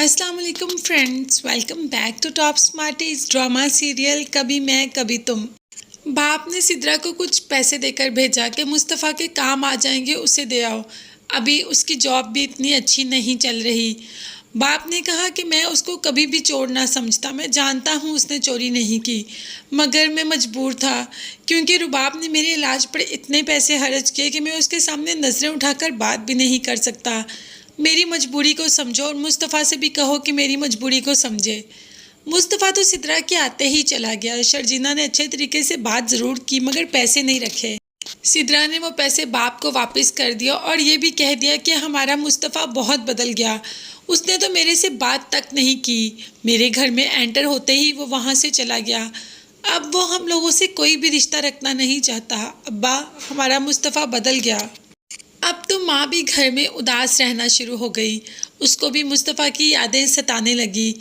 अस्सलाम वालेकुम friends, welcome back to top smarties drama serial कभी मैं कभी तुम। बाप ने सिद्रा को कुछ पैसे देकर भेजा कि मुस्तफ़ा के काम आ जाएंगे, उसे दे आओ। अभी उसकी जॉब भी इतनी अच्छी नहीं चल रही। बाप ने कहा कि मैं उसको कभी भी चोर ना समझता, मैं जानता हूँ उसने चोरी नहीं की, मगर मैं मजबूर था क्योंकि रुबाब ने मेरे इलाज पर इतने पैसे खर्च किए कि मैं उसके सामने नज़रें उठाकर बात भी नहीं कर सकता। मेरी मजबूरी को समझो और मुस्तफ़ा से भी कहो कि मेरी मजबूरी को समझे। मुस्तफ़ा तो सिद्रा के आते ही चला गया। शर्जीना ने अच्छे तरीके से बात ज़रूर की मगर पैसे नहीं रखे। सिद्रा ने वो पैसे बाप को वापस कर दिया और ये भी कह दिया कि हमारा मुस्तफ़ा बहुत बदल गया, उसने तो मेरे से बात तक नहीं की, मेरे घर में एंटर होते ही वो वहाँ से चला गया। अब वो हम लोगों से कोई भी रिश्ता रखना नहीं चाहता। अब्बा, हमारा मुस्तफ़ा बदल गया। अब तो माँ भी घर में उदास रहना शुरू हो गई, उसको भी मुस्तफ़ा की यादें सताने लगी।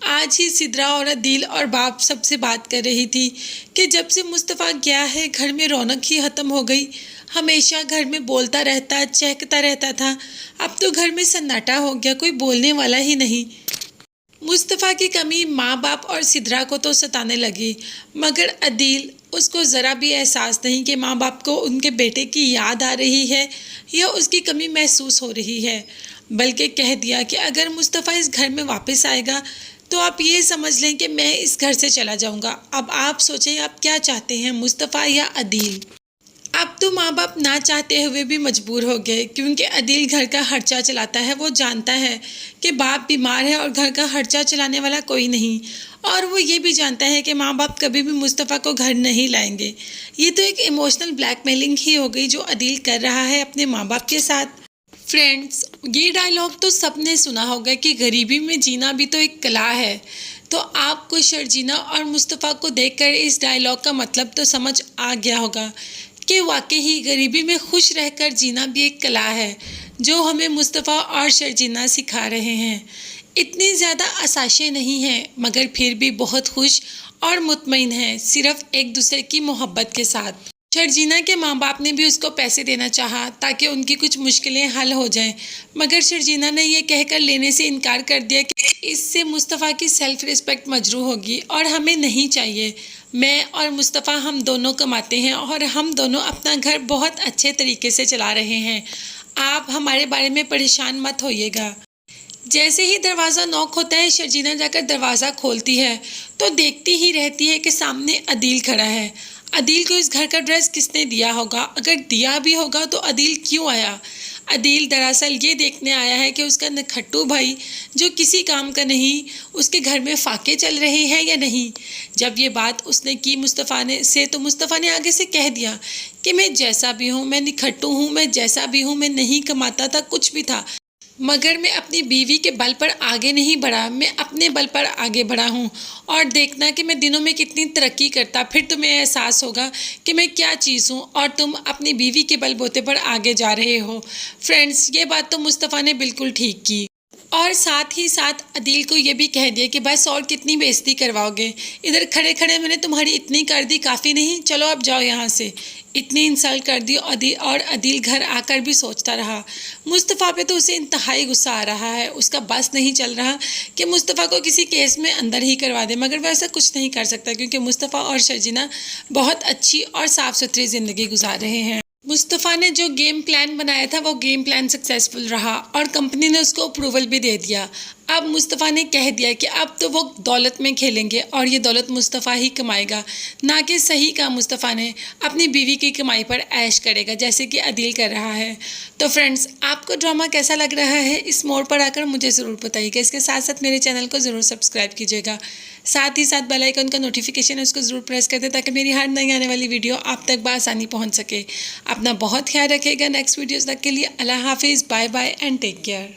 आज ही सिद्रा और अदील और बाप सबसे बात कर रही थी कि जब से मुस्तफ़ा गया है घर में रौनक ही ख़त्म हो गई। हमेशा घर में बोलता रहता, चहकता रहता था, अब तो घर में सन्नाटा हो गया, कोई बोलने वाला ही नहीं। मुस्तफ़ा की कमी माँ बाप और सिद्रा को तो सताने लगी, मगर अदील, उसको ज़रा भी एहसास नहीं कि माँ बाप को उनके बेटे की याद आ रही है या उसकी कमी महसूस हो रही है। बल्कि कह दिया कि अगर मुस्तफ़ा इस घर में वापस आएगा तो आप ये समझ लें कि मैं इस घर से चला जाऊँगा। अब आप सोचें, आप क्या चाहते हैं, मुस्तफ़ा या अदील? अब तो माँ बाप ना चाहते हुए भी मजबूर हो गए क्योंकि अदील घर का खर्चा चलाता है। वो जानता है कि बाप बीमार है और घर का खर्चा चलाने वाला कोई नहीं, और वो ये भी जानता है कि माँ बाप कभी भी मुस्तफ़ा को घर नहीं लाएंगे। ये तो एक इमोशनल ब्लैकमेलिंग ही हो गई जो अदील कर रहा है अपने माँ बाप के साथ। फ्रेंड्स, ये डायलॉग तो सबने सुना होगा कि गरीबी में जीना भी तो एक कला है। तो आपको शर्जीना और मुस्तफ़ा को देखकर इस डायलॉग का मतलब तो समझ आ गया होगा कि वाकई ही गरीबी में खुश रहकर जीना भी एक कला है, जो हमें मुस्तफ़ा और शर्जीना सिखा रहे हैं। इतनी ज़्यादा आसाइशें नहीं हैं मगर फिर भी बहुत खुश और मुतमईन हैं, सिर्फ़ एक दूसरे की मोहब्बत के साथ। शर्जीना के माँ बाप ने भी उसको पैसे देना चाहा ताकि उनकी कुछ मुश्किलें हल हो जाएं, मगर शर्जीना ने यह कहकर लेने से इनकार कर दिया कि इससे मुस्तफ़ा की सेल्फ़ रिस्पेक्ट मजरूह होगी और हमें नहीं चाहिए। मैं और मुस्तफ़ा हम दोनों कमाते हैं और हम दोनों अपना घर बहुत अच्छे तरीके से चला रहे हैं, आप हमारे बारे में परेशान मत होइएगा। जैसे ही दरवाज़ा नॉक होता है, शर्जीना जाकर दरवाज़ा खोलती है तो देखती ही रहती है कि सामने अदील खड़ा है। अदील को इस घर का ड्रेस किसने दिया होगा? अगर दिया भी होगा तो अदील क्यों आया? अदील दरअसल ये देखने आया है कि उसका नखट्टू भाई जो किसी काम का नहीं, उसके घर में फाके चल रहे हैं या नहीं। जब ये बात उसने की मुस्तफ़ा ने से, तो मुस्तफ़ा ने आगे से कह दिया कि मैं जैसा भी हूँ, मैं निखट्टू हूँ, मैं जैसा भी हूँ, मैं नहीं कमाता था, कुछ भी था, मगर मैं अपनी बीवी के बल पर आगे नहीं बढ़ा, मैं अपने बल पर आगे बढ़ा हूँ। और देखना कि मैं दिनों में कितनी तरक्की करता, फिर तुम्हें एहसास होगा कि मैं क्या चीज़ हूँ और तुम अपनी बीवी के बलबूते पर आगे जा रहे हो। फ्रेंड्स, ये बात तो मुस्तफ़ा ने बिल्कुल ठीक की, और साथ ही साथ अदील को ये भी कह दिया कि बस और कितनी बेइज्जती करवाओगे, इधर खड़े खड़े मैंने तुम्हारी इतनी कर दी, काफ़ी नहीं, चलो अब जाओ यहाँ से। इतनी इंसल्ट कर दी और अदील घर आकर भी सोचता रहा। मुस्तफ़ा पे तो उसे इंतहाई गुस्सा आ रहा है, उसका बस नहीं चल रहा कि मुस्तफ़ा को किसी केस में अंदर ही करवा दे, मगर वह ऐसा कुछ नहीं कर सकता क्योंकि मुस्तफ़ा और शर्जीना बहुत अच्छी और साफ़ सुथरी ज़िंदगी गुजार रहे हैं। मुस्तफ़ा ने जो गेम प्लान बनाया था वो गेम प्लान सक्सेसफुल रहा और कंपनी ने उसको अप्रूवल भी दे दिया। अब मुस्तफ़ा ने कह दिया कि अब तो वो दौलत में खेलेंगे और ये दौलत मुस्तफ़ा ही कमाएगा, ना कि सही का मुस्तफ़ा ने अपनी बीवी की कमाई पर ऐश करेगा जैसे कि अदील कर रहा है। तो फ्रेंड्स, आपको ड्रामा कैसा लग रहा है, इस मोड़ पर आकर मुझे ज़रूर बताइएगा। इसके साथ साथ मेरे चैनल को ज़रूर सब्सक्राइब कीजिएगा, साथ ही साथ बेल आइकन का नोटिफिकेशन है उसको ज़रूर प्रेस कर दें ताकि मेरी हर नई आने वाली वीडियो आप तक बआसानी पहुँच सके। अपना बहुत ख्याल रखिएगा। नेक्स्ट वीडियोज़ तक के लिए अल्लाह हाफिज़, bye bye and take care.